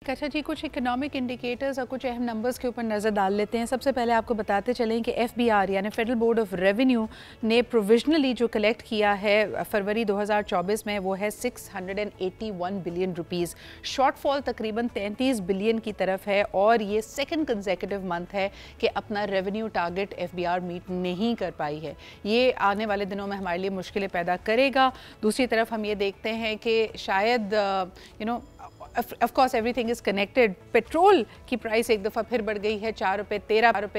अच्छा जी, कुछ economic indicators और कुछ अहम नंबर्स के ऊपर नज़र डाल लेते हैं। सबसे पहले आपको बताते चलें कि FBR यानी फेडरल बोर्ड ऑफ रेवेन्यू ने प्रोविजनली जो कलेक्ट किया है फरवरी 2024 में वो है 681 बिलियन रुपीज़। शॉर्टफॉल तकरीबन 33 बिलियन की तरफ है और ये सेकंड कंसेक्यूटिव मंथ है कि अपना रेवेन्यू टारगेट FBR मीट नहीं कर पाई है। ये आने वाले दिनों में हमारे लिए मुश्किलें पैदा करेगा। दूसरी तरफ हम ये देखते हैं कि शायद of course everything is connected. Petrol की प्राइस एक दफ़ा फिर बढ़ गई है, 4 रुपये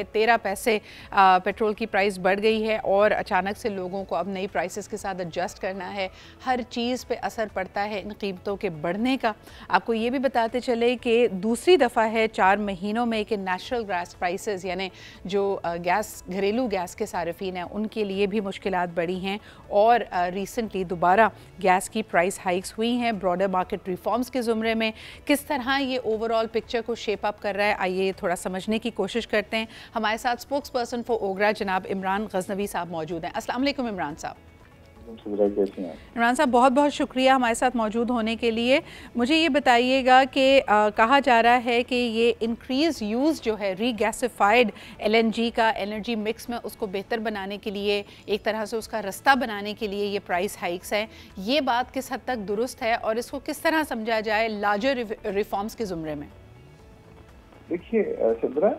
13 पैसे पेट्रोल की प्राइस बढ़ गई है और अचानक से लोगों को अब नई प्राइसेस के साथ एडजस्ट करना है। हर चीज़ पे असर पड़ता है इन कीमतों के बढ़ने का। आपको ये भी बताते चले कि दूसरी दफ़ा है 4 महीनों में कि नेचुरल गैस प्राइसेस यानी जो गैस घरेलू गैस के सार्फिन हैं उनके लिए भी मुश्किलात बढ़ी हैं और रिसेंटली दोबारा गैस की प्राइस हाइक्स हुई हैं। ब्रॉडर मार्केट रिफॉर्म्स के ज़ुमरे में किस तरह ये ओवरऑल पिक्चर को शेप अप कर रहा है, आइए थोड़ा समझने की कोशिश करते हैं। हमारे साथ स्पोक्स पर्सन फॉर ओगरा जनाब इमरान गजनवी साहब मौजूद हैं। अस्सलाम वालेकुम इमरान साहब। इमरान साहब बहुत बहुत शुक्रिया हमारे साथ मौजूद होने के लिए। मुझे ये बताइएगा कि कहा जा रहा है कि ये इंक्रीज़ यूज़ जो है रीगैसिफाइड LNG का एनर्जी मिक्स में उसको बेहतर बनाने के लिए, एक तरह से उसका रास्ता बनाने के लिए ये प्राइस हाइक्स हैं। ये बात किस हद तक दुरुस्त है और इसको किस तरह समझा जाए लार्जर रिफॉर्म्स के ज़ुमरे में? देखिए सदरा,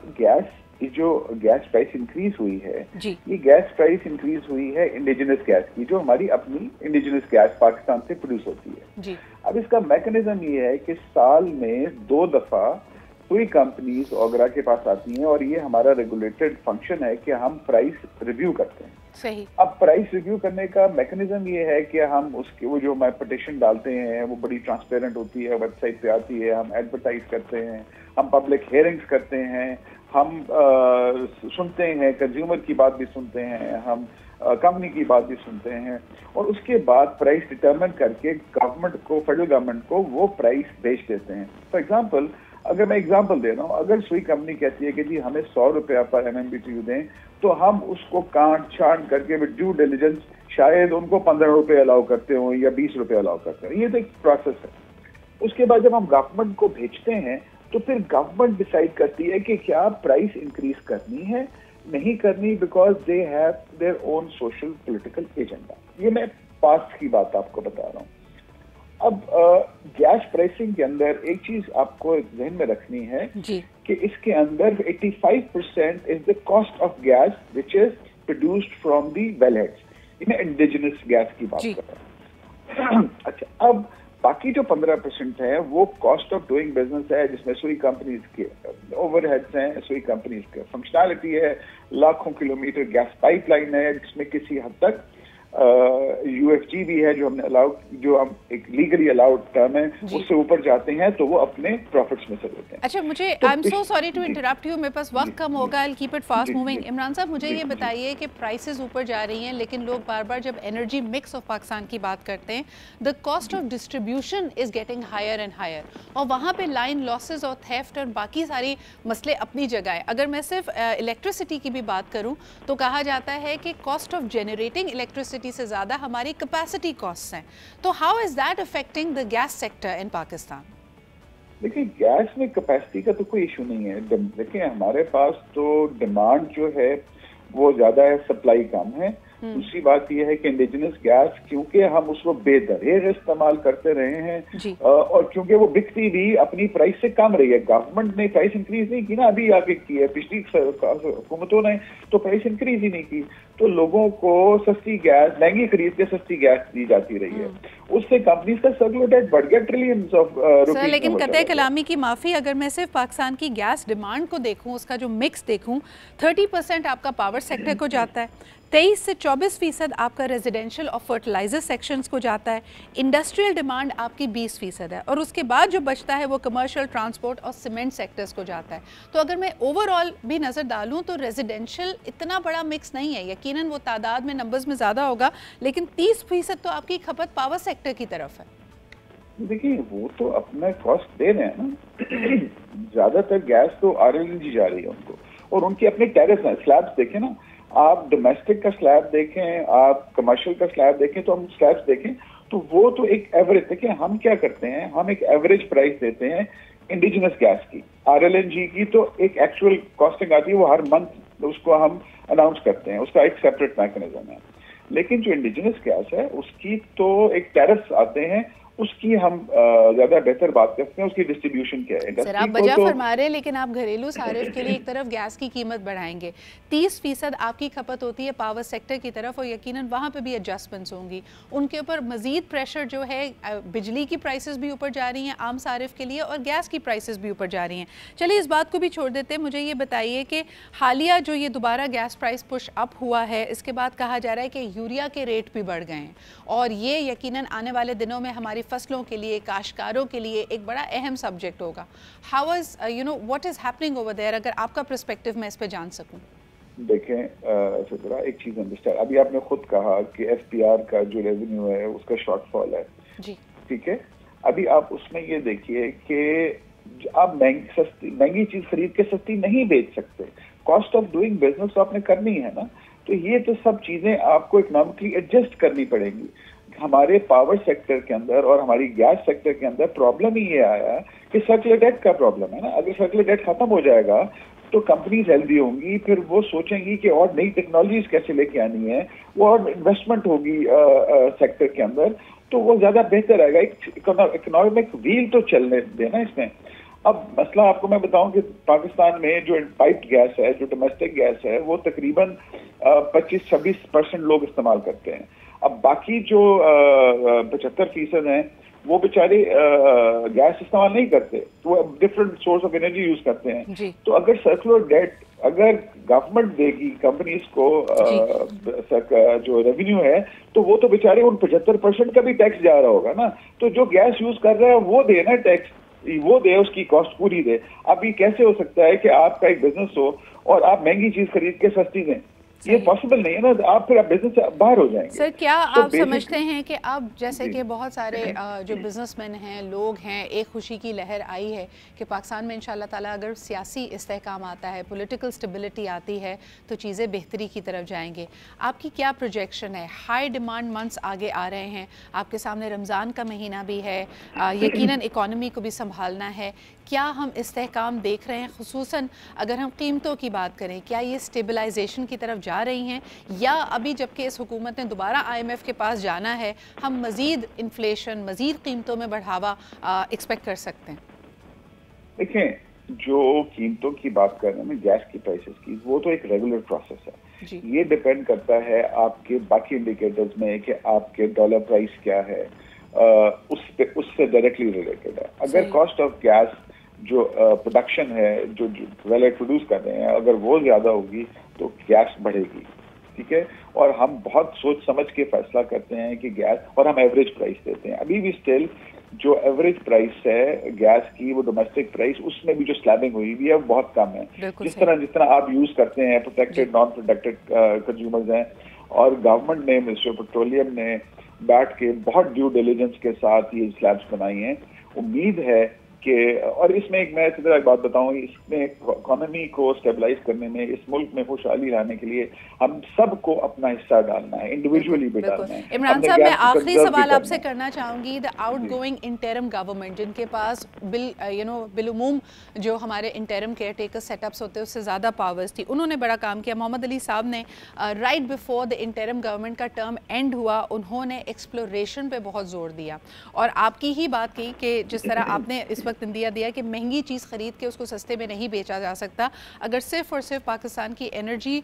जो गैस प्राइस इंक्रीज हुई है जी। ये गैस प्राइस इंक्रीज हुई है इंडिजिनस गैस की, जो हमारी अपनी इंडिजिनस गैस पाकिस्तान से प्रोड्यूस होती है जी। अब इसका मैकेनिज्म ये है कि साल में 2 दफा कोई कंपनीज ओगरा के पास आती हैं और ये हमारा रेगुलेटेड फंक्शन है कि हम प्राइस रिव्यू करते हैं। सही। अब प्राइस रिव्यू करने का मैकेनिज्म ये है कि हम उसके वो जो पिटिशन डालते हैं वो बड़ी ट्रांसपेरेंट होती है, वेबसाइट पे आती है, हम एडवर्टाइज करते हैं, हम पब्लिक हियरिंग्स करते हैं, हम सुनते हैं, कंज्यूमर की बात भी सुनते हैं, हम कंपनी की बात भी सुनते हैं और उसके बाद प्राइस डिटरमिन करके गवर्नमेंट को, फेडरल गवर्नमेंट को वो प्राइस बेच देते हैं। फॉर एग्जांपल, अगर मैं एग्जांपल दे रहा हूँ, अगर सुई कंपनी कहती है कि जी हमें 100 रुपया पर MMBTU दें, तो हम उसको काट छांट करके विद ड्यू डिलिजेंस शायद उनको 15 रुपये अलाउ करते हो या 20 रुपये अलाउ करते हो। ये तो एक प्रोसेस है। उसके बाद जब हम गवर्नमेंट को भेजते हैं तो फिर गवर्नमेंट डिसाइड करती है कि क्या प्राइस इंक्रीज करनी है, नहीं करनी, because they have their own social political agenda. ये मैं पास्ट की बात आपको बता रहा हूँ। अब गैस प्राइसिंग के अंदर एक चीज आपको ध्यान में रखनी है कि इसके अंदर 85% is the cost of gas which is produced from the wellheads. इन्हें इंडिजिनस गैस की बात कर रहा हूँ। अच्छा, अब बाकी जो 15% है वो कॉस्ट ऑफ डूइंग बिजनेस है, जिसमें सुई कंपनीज के ओवरहेड्स हैं, सुई कंपनीज का फंक्शनैलिटी है, लाखों किलोमीटर गैस पाइपलाइन है, जिसमें किसी हद तक UFG भी है, जो हमने अलाउड, जो हम एक लीगली अलाउड टर्म है, उससे ऊपर जाते हैं तो वो अपने प्रॉफिट्स में से लेते हैं। अच्छा, मुझे I am so sorry to interrupt you, मेरे पास वक्त कम होगा, I will keep it fast moving. Imran साहब, मुझे ये बताइए कि प्राइसेस ऊपर जा रही हैं लेकिन लोग बार बार जब एनर्जी मिक्स ऑफ पाकिस्तान की बात करते हैं, the cost of distribution is getting higher and higher और वहाँ पे लाइन लॉसेज और थेफ्ट और बाकी सारी मसले अपनी जगह है। अगर मैं सिर्फ इलेक्ट्रिसिटी की भी बात करूँ तो कहा जाता है कि कॉस्ट ऑफ जनरेटिंग इलेक्ट्रिसिटी से ज्यादा हमारी कैपेसिटी कॉस्ट्स हैं। तो how is that affecting the gas sector in Pakistan? देखिए, गैस में कैपेसिटी का तो कोई इशू नहीं है। देखिए, हमारे पास तो डिमांड जो है वो ज्यादा है, सप्लाई कम है। दूसरी बात यह है कि इंडिजिनस गैस, क्योंकि हम उसको बेदरेग इस्तेमाल करते रहे हैं और क्योंकि वो बिकती भी अपनी प्राइस से कम रही है। गवर्नमेंट ने प्राइस इंक्रीज नहीं की ना, अभी आगे की है, पिछली हुकूमतों ने तो प्राइस इंक्रीज ही नहीं की, तो लोगों को सस्ती गैस, महंगी खरीद के सस्ती गैस दी जाती रही है। उससे कंपनीज का सर्कुलेटेड बढ़ गया ट्रिलियंस ऑफ रुपीस। लेकिन कतई कलामी की माफ़ी, अगर मैं सिर्फ पाकिस्तान की गैस डिमांड को देखूं, उसका जो मिक्स देखूं, 30% आपका पावर सेक्टर को जाता है, 23 से 24% आपका रेजिडेंशियल और फर्टिलाइजर सेक्शंस को जाता है, इंडस्ट्रियल डिमांड आपकी 20% है और उसके बाद जो बचता है वो कमर्शियल, ट्रांसपोर्ट और सीमेंट सेक्टर्स को जाता है। तो अगर मैं ओवरऑल भी नज़र डालूं तो रेजिडेंशियल इतना बड़ा मिक्स नहीं है। यकीनन वो तादाद में, नंबर्स में ज़्यादा होगा, लेकिन 30% तो आपकी खपत पावर सेक्टर की तरफ है। देखिए, वो तो अपना कॉस्ट दे रहे हैं ना। ज्यादातर गैस तो RLNG जा रही है उनको, और उनके अपने टैरिफ हैं। स्लैब्स देखें ना, आप डोमेस्टिक का स्लैब देखें, आप कमर्शियल का स्लैब देखें, तो हम स्लैब्स देखें तो वो तो एक एवरेज। देखिए, हम क्या करते हैं, हम एक एवरेज प्राइस देते हैं इंडिजिनस गैस की, RLNG की तो एक एक्चुअल कॉस्टिंग आती है, वो हर मंथ उसको हम अनाउंस करते हैं, उसका एक सेपरेट मैकेनिज्म है। लेकिन जो इंडिजिनस गैस है उसकी तो एक टैरिफ्स आते हैं, उसकी हम ज्यादा बेहतर बात करते हैं, उसकी डिस्ट्रीब्यूशन क्या है। सर आप वजह फरमा रहे हैं, लेकिन आप घरेलू सारिफ के लिए एक तरफ गैस की कीमत बढ़ाएंगे, 30% आपकी खपत होती है पावर सेक्टर की तरफ, और यकीनन वहाँ पे भी एडजस्टमेंट्स होंगी, उनके ऊपर मजीद प्रेशर जो है, बिजली की प्राइसेस भी ऊपर जा रही हैं आम सारिफ के लिए, और गैस की प्राइसेस भी ऊपर जा रही हैं। चलिए इस बात को भी छोड़ देते हैं, मुझे ये बताइए कि हालिया जो ये दोबारा गैस प्राइस पुश अप हुआ है, इसके बाद कहा जा रहा है कि यूरिया के रेट भी बढ़ गए हैं, और ये यकीनन आने वाले दिनों में हमारी फसलों के लिए, काश्तकारों के लिए एक बड़ा अहम सब्जेक्ट होगा। How is what is happening over there, अगर आपका पर्सपेक्टिव मैं इस पे जान सकूं। देखें फिक्रा, एक चीज अंडरस्टैंड, अभी आपने खुद कहा कि FPR का जो रेवेन्यू है उसका शॉर्टफॉल है जी, ठीक है। अभी आप उसमें ये देखिए कि आप महंगी चीज खरीद के सस्ती नहीं बेच सकते, कॉस्ट ऑफ डूइंग बिजनेस तो आपने करनी है ना, तो ये तो सब चीजें आपको इकोनॉमिकली एडजस्ट करनी पड़ेंगी। हमारे पावर सेक्टर के अंदर और हमारी गैस सेक्टर के अंदर प्रॉब्लम ही ये आया कि सर्कुलर डेट का प्रॉब्लम है ना। अगर सर्कुलर डेट खत्म हो जाएगा तो कंपनीज हेल्दी होंगी, फिर वो सोचेंगी कि और नई टेक्नोलॉजीज कैसे लेके आनी है, वो और इन्वेस्टमेंट होगी सेक्टर के अंदर, तो वो ज्यादा बेहतर आएगा। इकोनॉमिक व्हील तो चलने देना इसमें। अब मसला आपको मैं बताऊं कि पाकिस्तान में जो पाइप्ड गैस है, जो डोमेस्टिक गैस है, वो तकरीबन 25-26% लोग इस्तेमाल करते हैं। अब बाकी जो 75% हैं वो बेचारे गैस इस्तेमाल नहीं करते, तो वो different source of energy use करते हैं। तो अगर सर्कुलर डेट अगर गवर्नमेंट देगी कंपनीज को जो रेवेन्यू है, तो वो तो बेचारे उन 75% का भी टैक्स जा रहा होगा ना। तो जो गैस यूज कर रहा है वो दे ना टैक्स, वो दे, उसकी कॉस्ट पूरी दे। अब ये कैसे हो सकता है कि आपका एक बिजनेस हो और आप महंगी चीज खरीद के सस्ती दें? ये पॉसिबल नहीं है ना, आप फिर बिजनेस से बाहर हो जाएंगे। सर क्या आप समझते हैं कि अब जैसे कि बहुत सारे जो बिजनेसमैन हैं, लोग हैं, एक खुशी की लहर आई है कि पाकिस्तान में इंशाल्लाह ताला अगर सियासी इस्तेहकाम आता है, पॉलिटिकल स्टेबिलिटी आती है, तो चीज़ें बेहतरी की तरफ जाएंगे। आपकी क्या प्रोजेक्शन है? हाई डिमांड मंथ्स आगे आ रहे हैं, आपके सामने रमज़ान का महीना भी है, यकीनन इकॉनमी को भी संभालना है। क्या हम इस्तेहकाम देख रहे हैं? खुसूसन अगर हम कीमतों की बात करें, क्या ये स्टेबलाइजेशन की तरफ जा रही हैं, या अभी जबकि इस हुकूमत ने दोबारा IMF के पास जाना है, हम मज़ीद इन्फ्लेशन, मज़ीद कीमतों में बढ़ावा एक्सपेक्ट कर सकते हैं? देखें, जो कीमतों की बात कर रहे हैं गैस की प्राइसेस की, वो तो एक रेगुलर प्रोसेस है। ये डिपेंड करता है आपके बाकी इंडिकेटर्स में कि आपके डॉलर प्राइस क्या है, उससे डायरेक्टली रिलेटेड है। अगर कॉस्ट ऑफ गैस जो प्रोडक्शन है, जो वेल प्रोड्यूस कर रहे हैं, अगर वो ज्यादा होगी तो गैस बढ़ेगी, ठीक है। और हम बहुत सोच समझ के फैसला करते हैं कि गैस, और हम एवरेज प्राइस देते हैं। अभी भी स्टिल जो एवरेज प्राइस है गैस की, वो डोमेस्टिक प्राइस, उसमें भी जो स्लैबिंग हुई हुई है वो बहुत कम है। जिस तरह आप यूज करते हैं, प्रोटेक्टेड नॉन प्रोटेक्टेड कंज्यूमर्स हैं, और गवर्नमेंट ने, मिनिस्ट्री ऑफ पेट्रोलियम ने बैठ के बहुत ड्यू डिलिजेंस के साथ ये स्लैब्स बनाई हैं। उम्मीद है कि, और इसमें एक मैं सीधा एक बात बताऊं, इसमें इकोनॉमी को स्टेबलाइज करने में, इस मुल्क में खुशहाली लाने के लिए हम सबको अपना हिस्सा डालना है, इंडिविजुअली भी डालना है। इमरान साहब, मैं आखिरी सवाल आपसे करना चाहूंगी, द आउटगोइंग इंटरिम गवर्नमेंट, जिनके पास बिलुमूम जो हमारे इंटरिम केयर टेकर सेटअप्स होते हैं उससे ज़्यादा पावर्स थी, उन्होंने बड़ा काम किया। मोहम्मद अली साहब ने right before the interim government का टर्म एंड हुआ, उन्होंने एक्सप्लोरेशन पे बहुत जोर दिया, और आपकी ही बात की कि जिस तरह आपने इस वक्त इंदिया दिया कि महंगी चीज़ खरीद के उसको सस्ते में नहीं बेचा जा सकता। अगर सिर्फ और सिर्फ पाकिस्तान की एनर्जी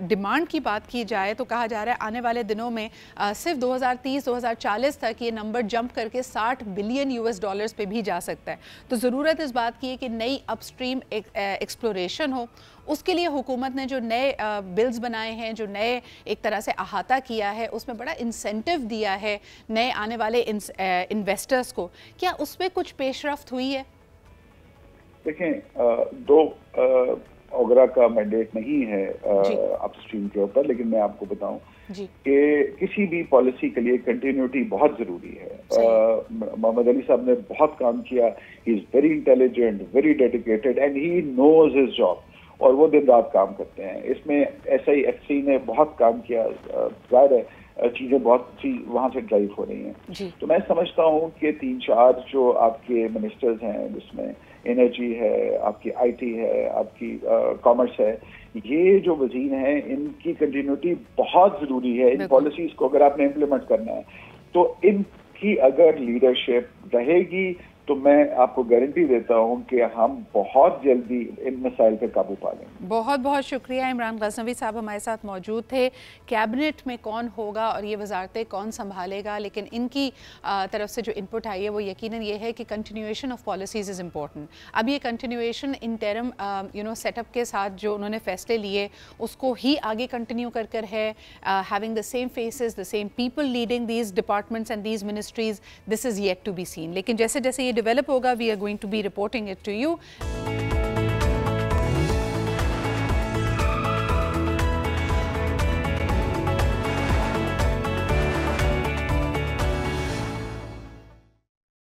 डिमांड की बात की जाए तो कहा जा रहा है आने वाले दिनों में सिर्फ 2030-2040 तक ये नंबर जंप करके $60 बिलियन US पे भी जा सकता है। तो ज़रूरत इस बात की है कि नई अपस्ट्रीम एक्सप्लोरेशन हो। उसके लिए हुकूमत ने जो नए बिल्स बनाए हैं, जो नए एक तरह से अहाता किया है, उसमें बड़ा इंसेंटिव दिया है नए आने वाले इन्वेस्टर्स को। क्या उसमें कुछ पेशरफ्त हुई है? देखें, दो ओगरा का मैंडेट नहीं है अपस्ट्रीम के ऊपर, लेकिन मैं आपको बताऊं कि किसी भी पॉलिसी के लिए कंटिन्यूटी बहुत जरूरी है। मोहम्मद अली साहब ने बहुत काम किया, he is very intelligent, very dedicated, and he knows his job, और वो दिन रात काम करते हैं। इसमें SIFC ने बहुत काम किया। जाहिर है चीज़ें बहुत सी वहाँ से ड्राइव हो रही हैं। तो मैं समझता हूँ कि 3-4 जो आपके मिनिस्टर्स हैं, जिसमें एनर्जी है, आपकी आईटी है, आपकी कॉमर्स है, ये जो वजीर हैं, इनकी कंटिन्यूटी बहुत ज़रूरी है। इन पॉलिसीज़ को अगर आपने इम्प्लीमेंट करना है तो इनकी अगर लीडरशिप रहेगी तो मैं आपको गारंटी देता हूं कि हम बहुत जल्दी इन मसाइल पे काबू पा लेंगे। बहुत बहुत शुक्रिया। इमरान गज़नवी साहब हमारे साथ मौजूद थे। कैबिनेट में कौन होगा और ये वजारतें कौन संभालेगा, लेकिन इनकी तरफ से जो इनपुट आई है वो यकीनन ये है कि continuation of policies is important. अब ये कंटिन्यूएशन इंटरम सेटअप के साथ जो उन्होंने फैसले लिए उसको ही आगे कंटिन्यू कर है, having the same faces, the same people leading these departments and these ministries, this is yet to be seen. लेकिन जैसे जैसे ये डेवलप होगा, we are going to be reporting it to you.